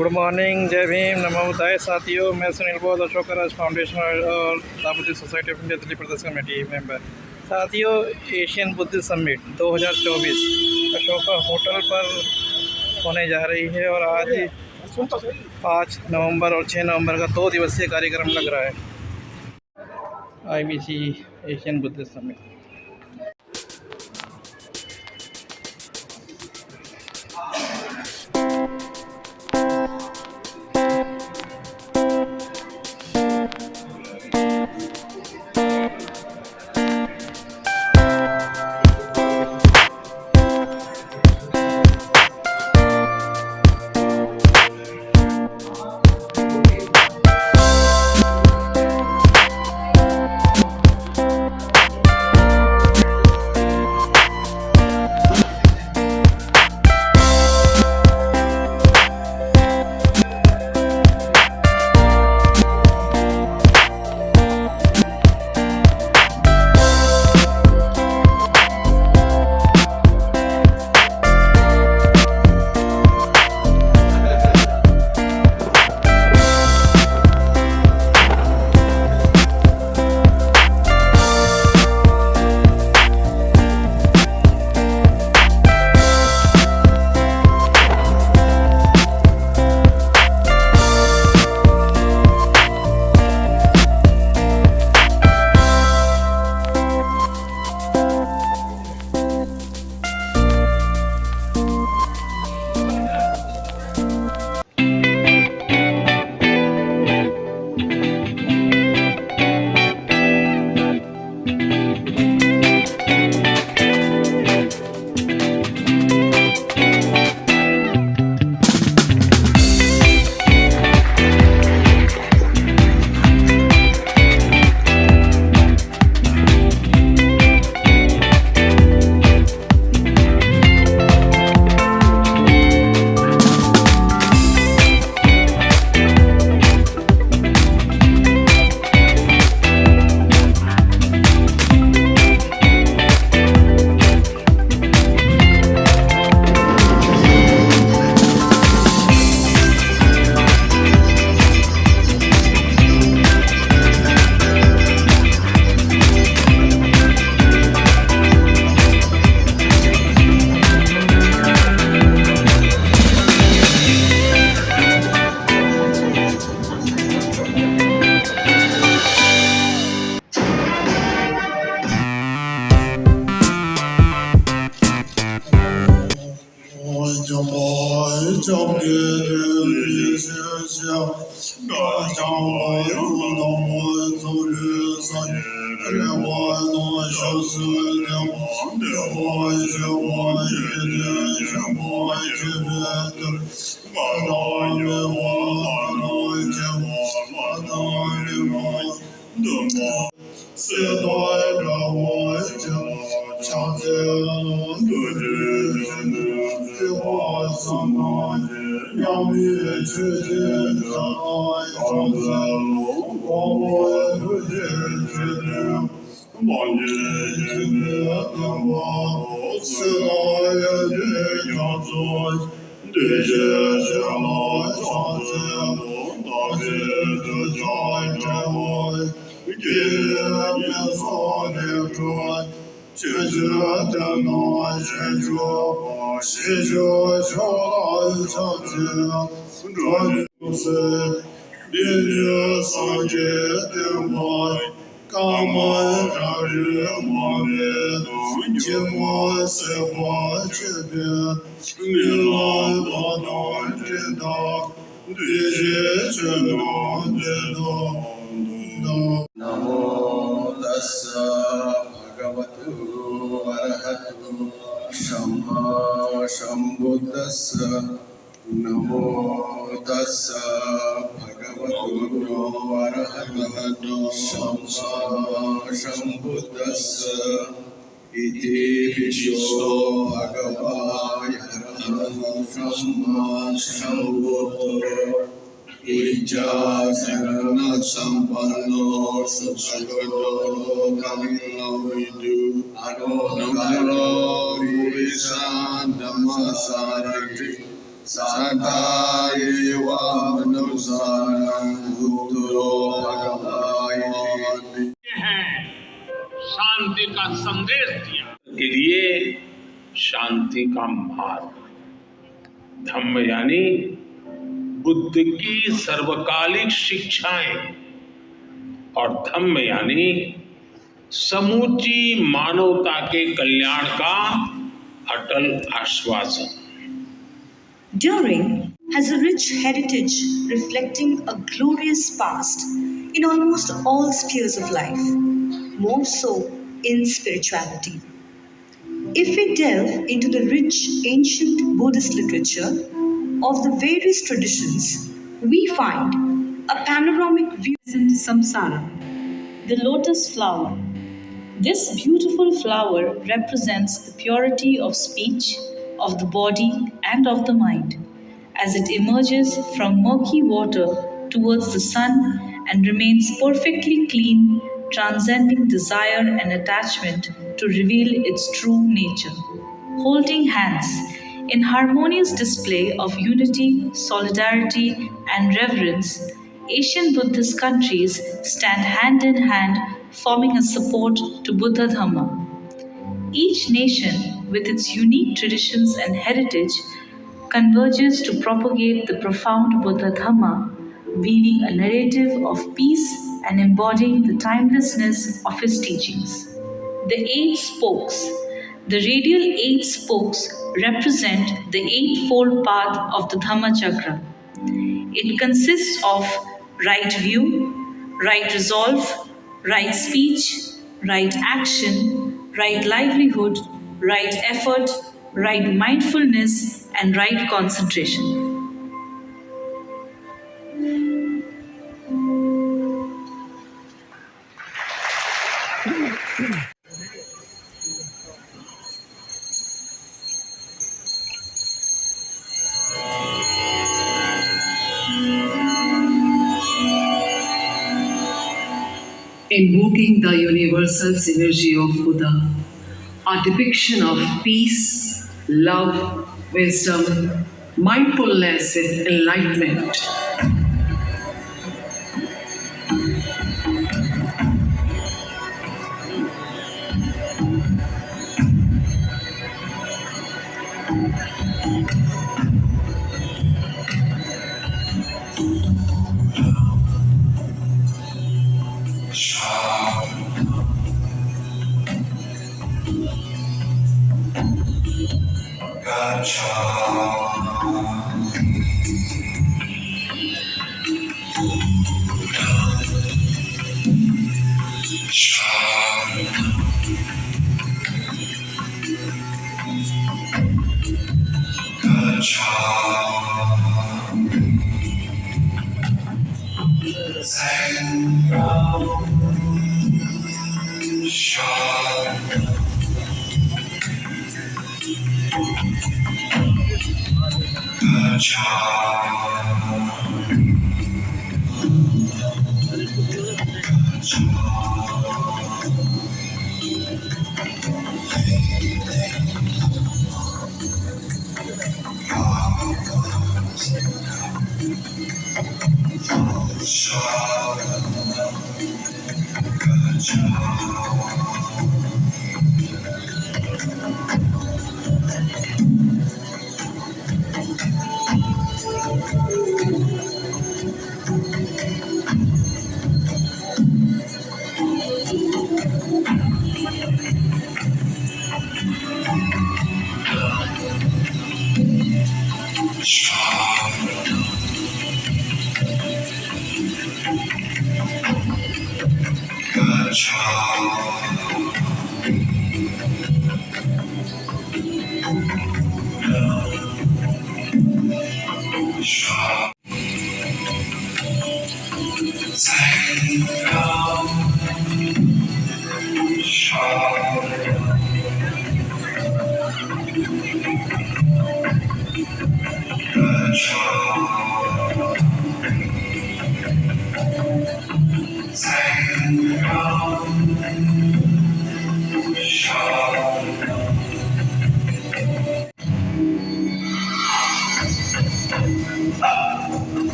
Good morning, जय भीम, नमो बुद्धाय। साथियों, मैं सुनील बोध, अशोका राज फाउंडेशन और Buddhist society of India Delhi Pradesh committee member. साथियों, Asian Buddhist summit 2024 Ashoka hotel पर होने जा रही है और आज 5 नवंबर और 6 नवंबर का 2 दिवसीय कार्यक्रम लग रहा है। IBC Asian Buddhist summit. नमो तस्सा भगवतो अरहतो सम्मा सम्बुद्धस्सा। नमो तस्सा भगवतो अरहतो सम्मा सम्बुद्धस्सा। इति विश्वो भगवान् अरहतो सम्मा सम्बुद्धो। इच्छा शरण संपन्नो सुखगतो कविनो अनुग्रहो विशाल धम्मसारथि Santayewa Manusana Buddho Bhagavai हैं शांति का संदेश दिया के लिए शांति का मार्ग। धम्म यानी बुद्ध की सर्वकालिक शिक्षाएं और धम्म यानी समूची मानवता के कल्याण का अटल आश्वासन। During has a rich heritage reflecting a glorious past in almost all spheres of life, more so in spirituality. If we delve into the rich ancient Buddhist literature of the various traditions, we find a panoramic view in samsara, the lotus flower. This beautiful flower represents the purity of speech, of the body, and of the mind, as it emerges from murky water towards the sun and remains perfectly clean, transcending desire and attachment to reveal its true nature. Holding hands, in harmonious display of unity, solidarity, and reverence, Asian Buddhist countries stand hand in hand, forming a support to Buddha Dhamma. Each nation, with its unique traditions and heritage, converges to propagate the profound Buddha Dhamma, weaving a narrative of peace and embodying the timelessness of his teachings. The eight spokes. The radial eight spokes represent the eightfold path of the Dhamma Chakra. It consists of right view, right resolve, right speech, right action, right livelihood, right effort, right mindfulness, and right concentration. Invoking the universal synergy of Buddha, a depiction of peace, love, wisdom, mindfulness with enlightenment.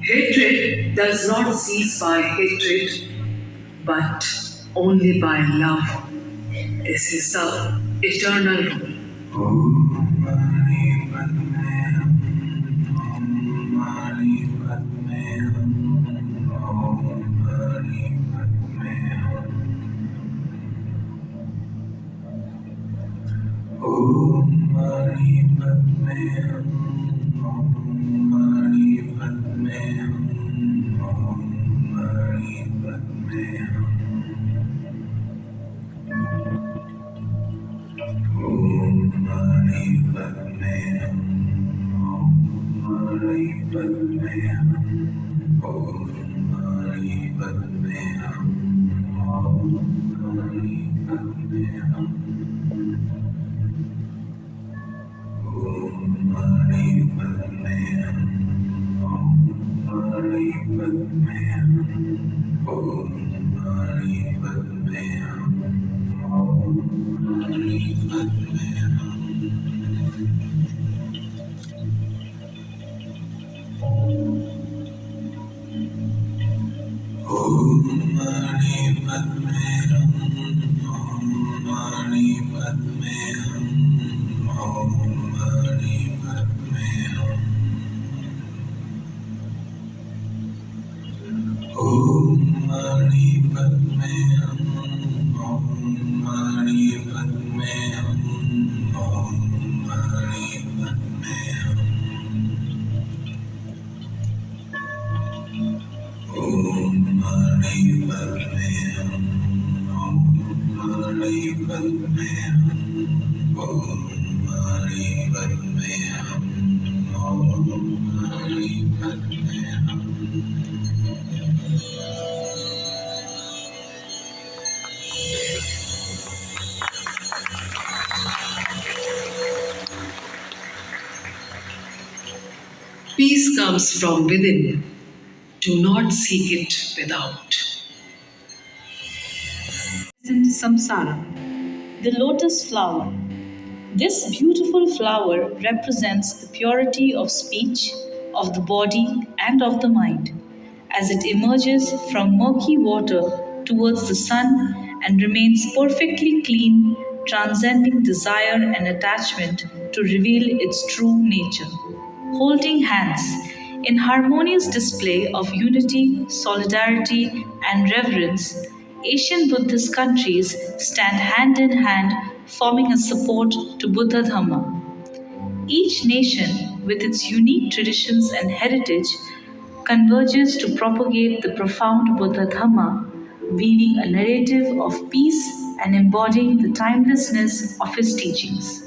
Hatred does not cease by hatred, but only by love. This is the eternal rule. Peace comes from within. Do not seek it without. Samsara, the lotus flower. This beautiful flower represents the purity of speech, of the body, and of the mind, as it emerges from murky water towards the sun and remains perfectly clean, transcending desire and attachment to reveal its true nature. Holding hands, in harmonious display of unity, solidarity, and reverence, Asian Buddhist countries stand hand in hand, forming a support to Buddha Dhamma. Each nation, with its unique traditions and heritage, converges to propagate the profound Buddha Dhamma, weaving a narrative of peace and embodying the timelessness of his teachings.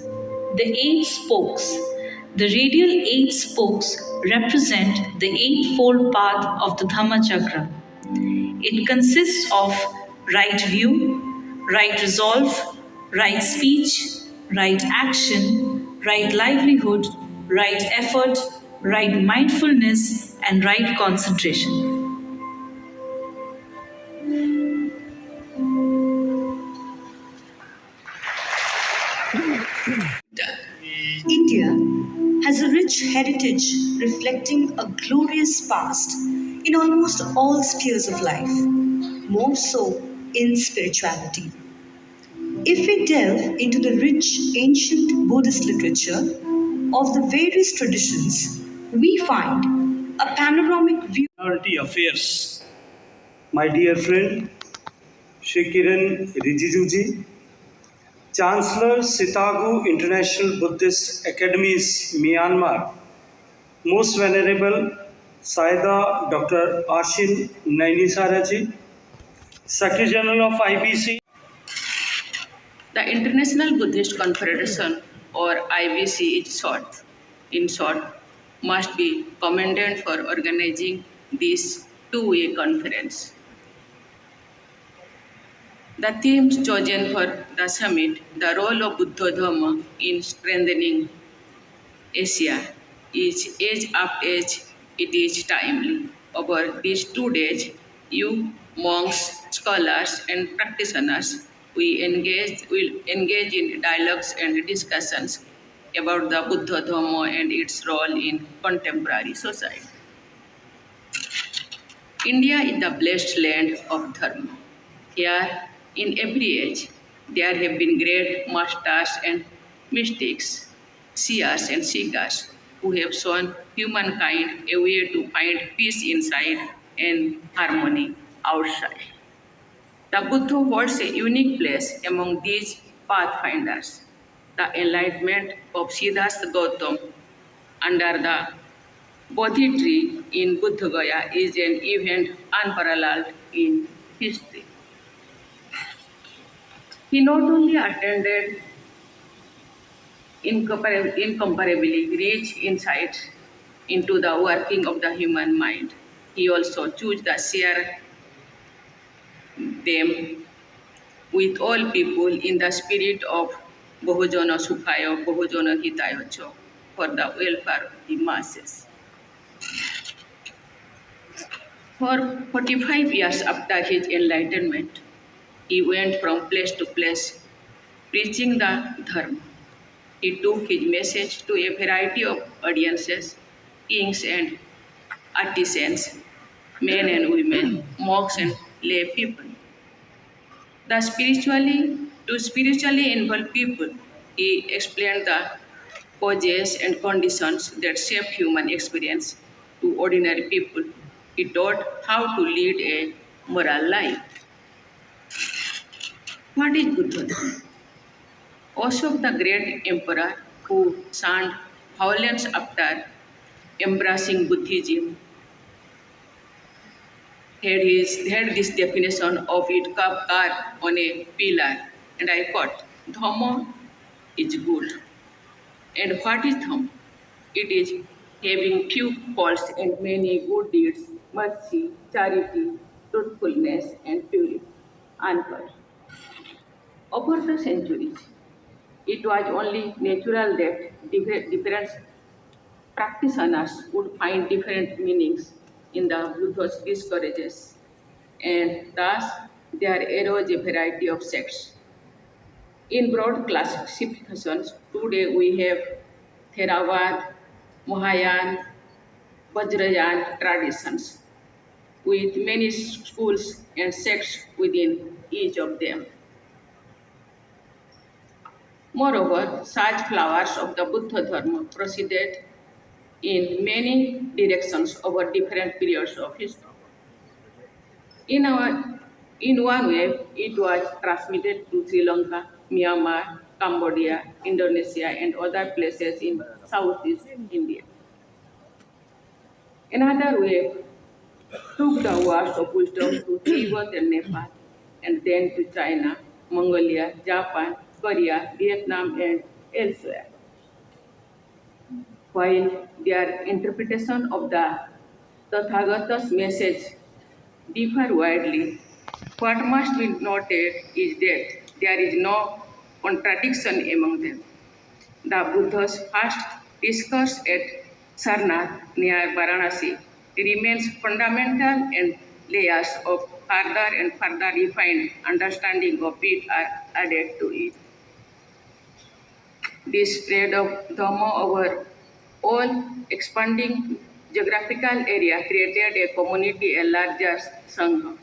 The eight spokes. The radial eight spokes represent the eightfold path of the Dhammachakra. It consists of right view, right resolve, right speech, right action, right livelihood, right effort, right mindfulness, and right concentration. India has a rich heritage reflecting a glorious past in almost all spheres of life, more so in spirituality. If we delve into the rich ancient Buddhist literature of the various traditions, we find a panoramic view. Minority Affairs. My dear friend, Shri Kiran Rijijuji, Chancellor Sitagu International Buddhist Academies, Myanmar, Most Venerable Saida Dr. Ashin Nainisaraji, Secretary General of IBC. The International Buddhist Confederation, or IBC in short, must be commended for organizing this two-way conference. The themes chosen for the summit, the role of Buddha Dhamma in strengthening Asia, is age after age, it is timely. Over these 2 days, you monks, scholars, and practitioners will engage in dialogues and discussions about the Buddha Dhamma and its role in contemporary society. India is the blessed land of Dharma. Here, in every age, there have been great masters and mystics, seers and seekers who have shown humankind a way to find peace inside and harmony outside. The Buddha holds a unique place among these pathfinders. The enlightenment of Siddhartha Gautama under the Bodhi tree in Buddha Gaya is an event unparalleled in history. He not only attended incomparably rich insights into the working of the human mind, he also chose to share them with all people in the spirit of Bahujana Sukhaya, Bahujana Hitaya Chowk, for the welfare of the masses. For 45 years after his enlightenment, he went from place to place preaching the Dharma. He took his message to a variety of audiences, kings and artisans, men and women, monks and lay people. To spiritually involved people, he explained the causes and conditions that shape human experience. To ordinary people, he taught how to lead a moral life. What is Buddhism? Ashoka, the great emperor who shunned violence after embracing Buddhism, had this definition of it carved on a pillar, and I quote, Dhamma is good. And what is Dhamma? It is having few faults and many good deeds, mercy, charity, truthfulness, and purity. Unquote. Over the centuries, it was only natural that different practitioners would find different meanings in the Buddha's discourages, and thus there arose a variety of sects. In broad classifications, today we have Theravada, Mahayana, Vajrayana traditions, with many schools and sects within each of them. Moreover, such flowers of the Buddha Dharma proceeded in many directions over different periods of history. In one wave, it was transmitted to Sri Lanka, Myanmar, Cambodia, Indonesia, and other places in Southeast India. Another wave took the words of wisdom to Tibet and Nepal, and then to China, Mongolia, Japan, Korea, Vietnam, and elsewhere. While their interpretation of the Tathagata's message differ widely, what must be noted is that there is no contradiction among them. The Buddha's first discourse at Sarnath near Varanasi remains fundamental, and layers of further and further refined understanding of it are added to it. This spread of Dhamma over all expanding geographical area created a community, a larger Sangha.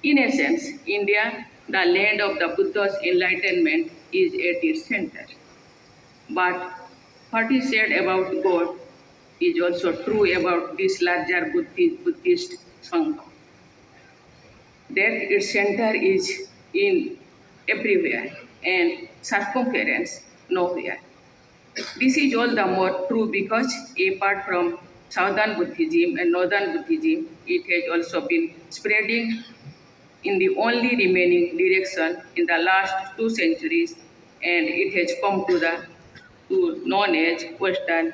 In essence, India, the land of the Buddha's enlightenment, is at its center. But what is said about God is also true about this larger Buddhist Sangha. That its center is in everywhere and circumference nowhere. This is all the more true because apart from Southern Buddhism and Northern Buddhism, it has also been spreading in the only remaining direction in the last 2 centuries, and it has come to known as Western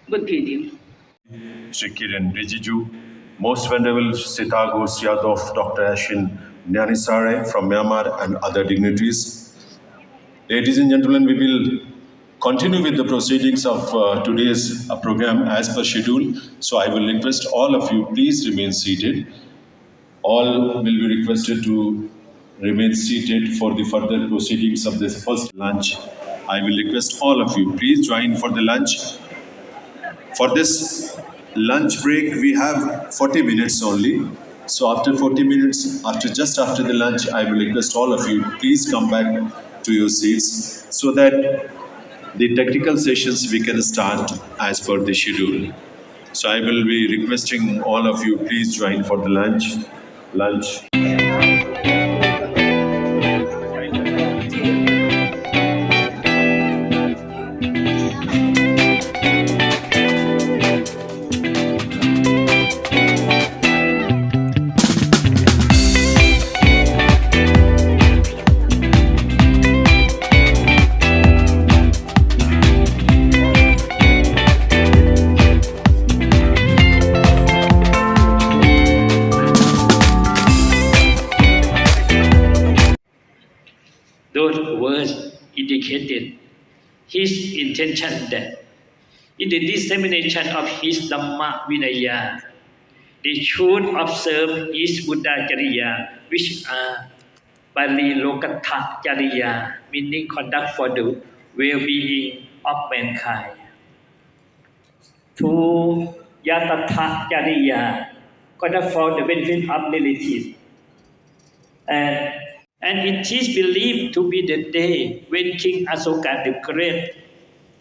Buddhism. Shri Kiran Rijiju, Most Venerable Sitago Siadov Dr. Ashin Nyanisare from Myanmar and other dignitaries. Ladies and gentlemen, we will continue with the proceedings of today's program as per schedule. So I will request all of you, please remain seated. All will be requested to remain seated for the further proceedings of this first lunch. I will request all of you, please join for the lunch. For this lunch break, we have 40 minutes only. So after 40 minutes, just after the lunch, I will request all of you, please come back to your seats so that the technical sessions we can start as per the schedule. So I will be requesting all of you, please join for the lunch. Those words indicated his intention that in the dissemination of his Dhamma Vinaya, they should observe his Buddha Jariya, which are Pali Lokatha Jariya, meaning conduct for the well-being of mankind. To Yatatha Jariya, conduct for the benefit of relatives. And it is believed to be the day when King Ashoka the Great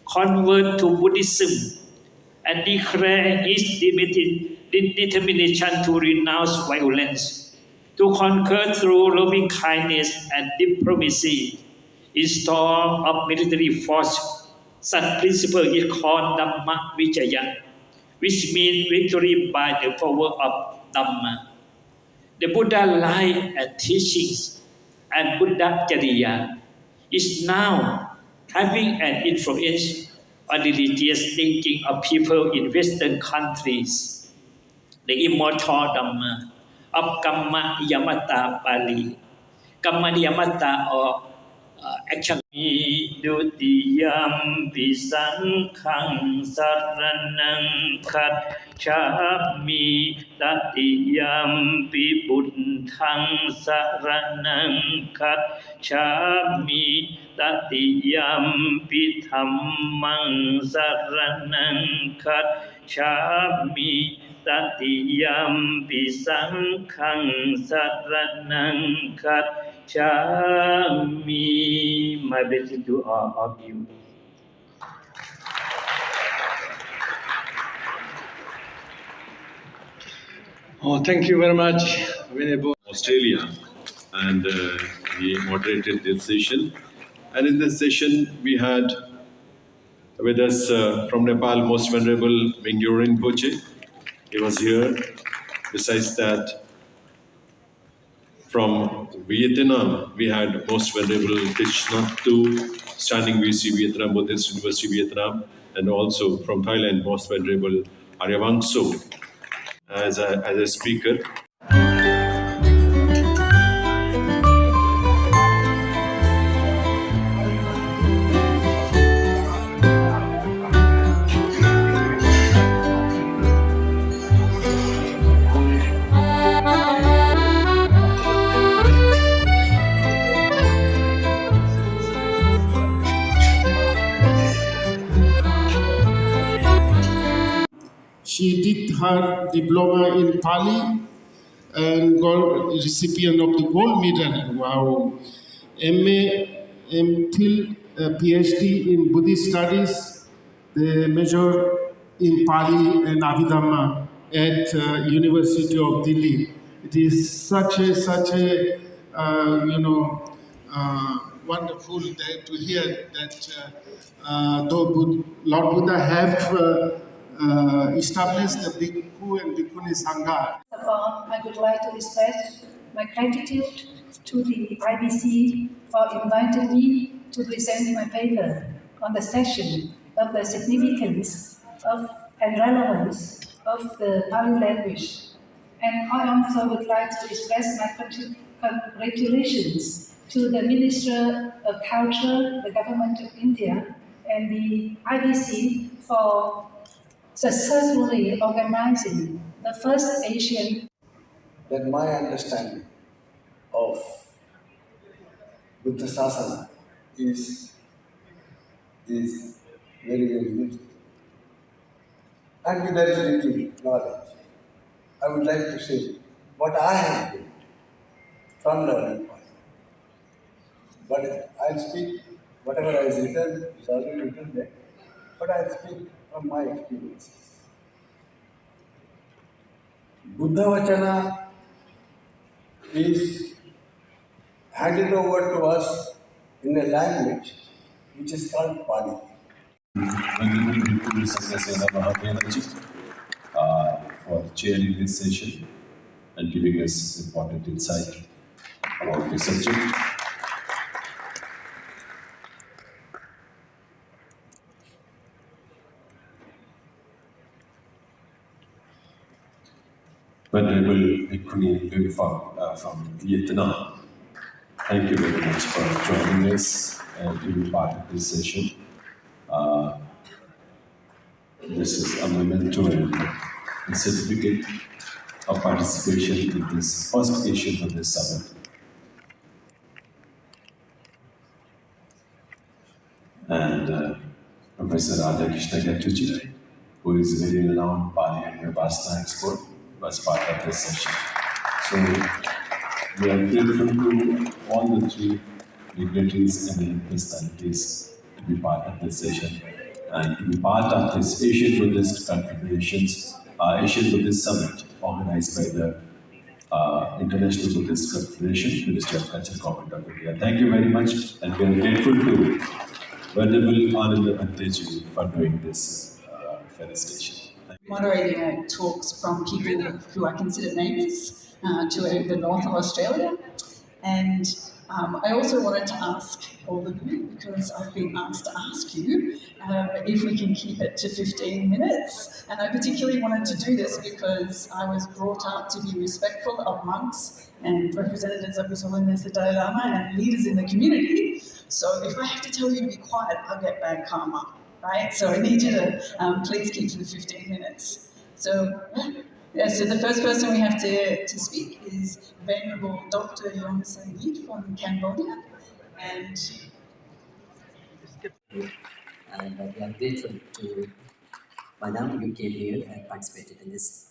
converted to Buddhism and declared his determination to renounce violence, to conquer through loving kindness and diplomacy, install of military force. Such principle is called Dhamma Vijaya, which means victory by the power of Dhamma. The Buddha life and teachings and Buddha Jariya is now having an influence on the religious thinking of people in Western countries. The immortal Dhamma of Kamma Yamata Pali. Kamma Yamata or action. Dutiyam Visankhang Saranang Kachami Tatiyam Vibuddhang Saranang Kachami Tatiyam Vidhammang Saranang Kachami Tatiyam Visankhang Saranang Kachami. My blessing to all of you. Oh, thank you very much, Venerable. Australia, and he moderated this session. And in this session, we had with us from Nepal, Most Venerable Mingyur Rinpoche. He was here. Besides that, from Vietnam, we had Most Venerable Thich Nhat Tu, Standing VC Vietnam, Buddhist University Vietnam, and also from Thailand, Most Venerable Aryavangso as a speaker. She did her diploma in Pali and got recipient of the gold medal. Wow. MA, MPhil, PhD in Buddhist studies, the major in Pali and Abhidhamma at University of Delhi. It is such a wonderful day to hear that though Lord Buddha have established the Bhikkhu and Bhikkhuni Sangha. First of all, I would like to express my gratitude to the IBC for inviting me to present my paper on the session of the significance and relevance of the Pali language. And I also would like to express my congratulations to the Minister of Culture, the Government of India, and the IBC for successfully organizing the first Asian. That my understanding of Buddha Sasana is very, very good. And with that little knowledge, I would like to say what I have gained from learning Pali. But I'll speak whatever is written, is already written there, but I'll speak from my experiences. Buddha Vachana is handed over to us in a language which is called Pali. For chairing this session and giving us important insight about the subject. Venerable Bhikkhuni from Vietnam, thank you very much for joining us and being part of this session. This is a memento and a certificate of participation in this first Asian Buddhist Summit. And Professor Radhakrishna Gattuji, who is a very renowned Pali and Vipassana expert, was part of this session. So we are grateful to all the three dignitaries and personalities to be part of this session and to be part of this Asian Buddhist Confederation's Asian Buddhist Summit organized by the International Buddhist Confederation, Ministry of Culture, Government of India. Thank you very much, and we are grateful to Venerable Ananda Bhanteji for doing this felicitation. Moderating talks from people who I consider neighbours to the north of Australia. And I also wanted to ask all of you, because I've been asked to ask you, if we can keep it to 15 minutes. And I particularly wanted to do this because I was brought up to be respectful of monks and representatives of His Holiness the Dalai Lama and leaders in the community. So if I have to tell you to be quiet, I'll get bad karma, right? So I need you to please keep to the 15 minutes. So, so the first person we have to speak is Venerable Dr. Yon Sangeet from Cambodia. And we are grateful to Madam, you came here and participated in this.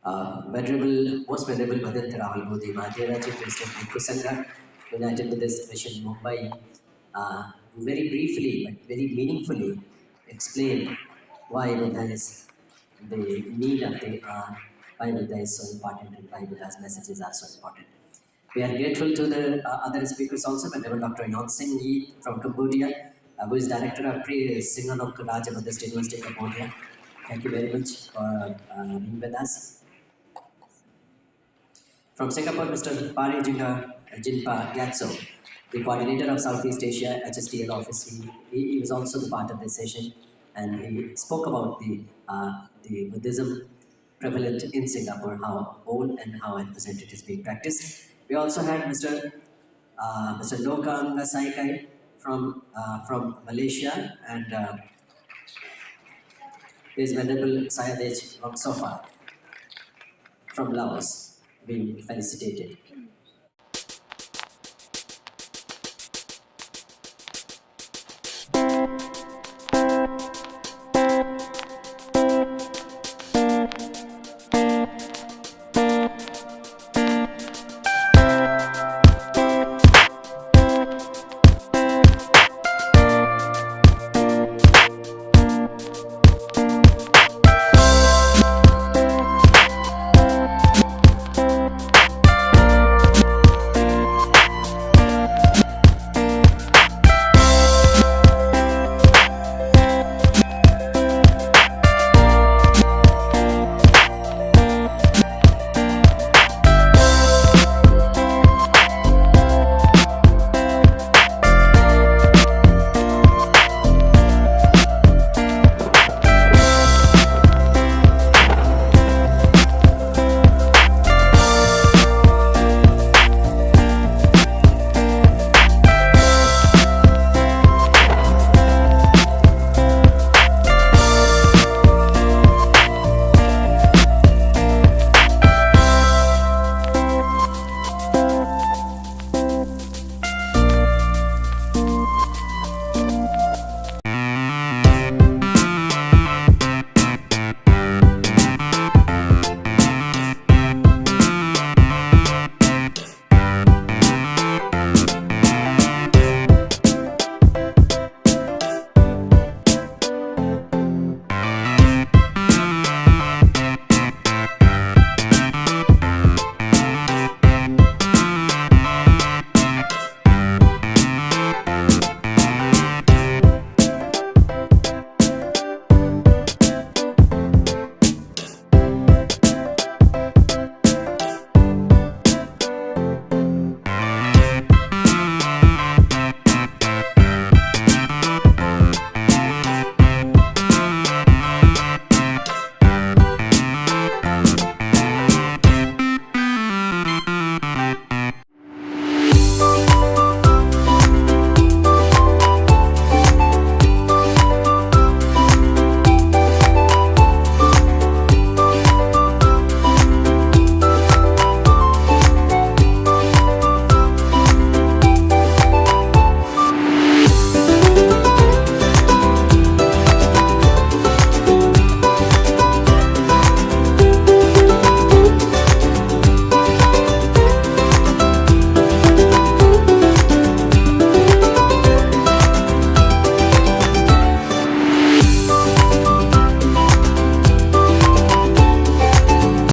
Most Venerable Bhadat Rahul Bodhi Mahadevji, President of Kusanga, United Buddhist Mission Mumbai, very briefly but very meaningfully explained why Buddha is the need of the why Buddha is so important and why Buddha's messages are so important. We are grateful to the other speakers also, Venerable Dr. Yon Sangeet from Cambodia, who is Director of Ashoka Raj Buddhist University, Cambodia. Thank you very much for being with us. From Singapore, Mr. Pari Jinpa Gyatso, the coordinator of Southeast Asia HSTL office. He was also the part of this session, and he spoke about the Buddhism prevalent in Singapore, how old and how ancient it is being practiced. We also had Mr. Lokanga Saikai from Malaysia, and his Venerable Sayadej Wangsofa from Laos being felicitated.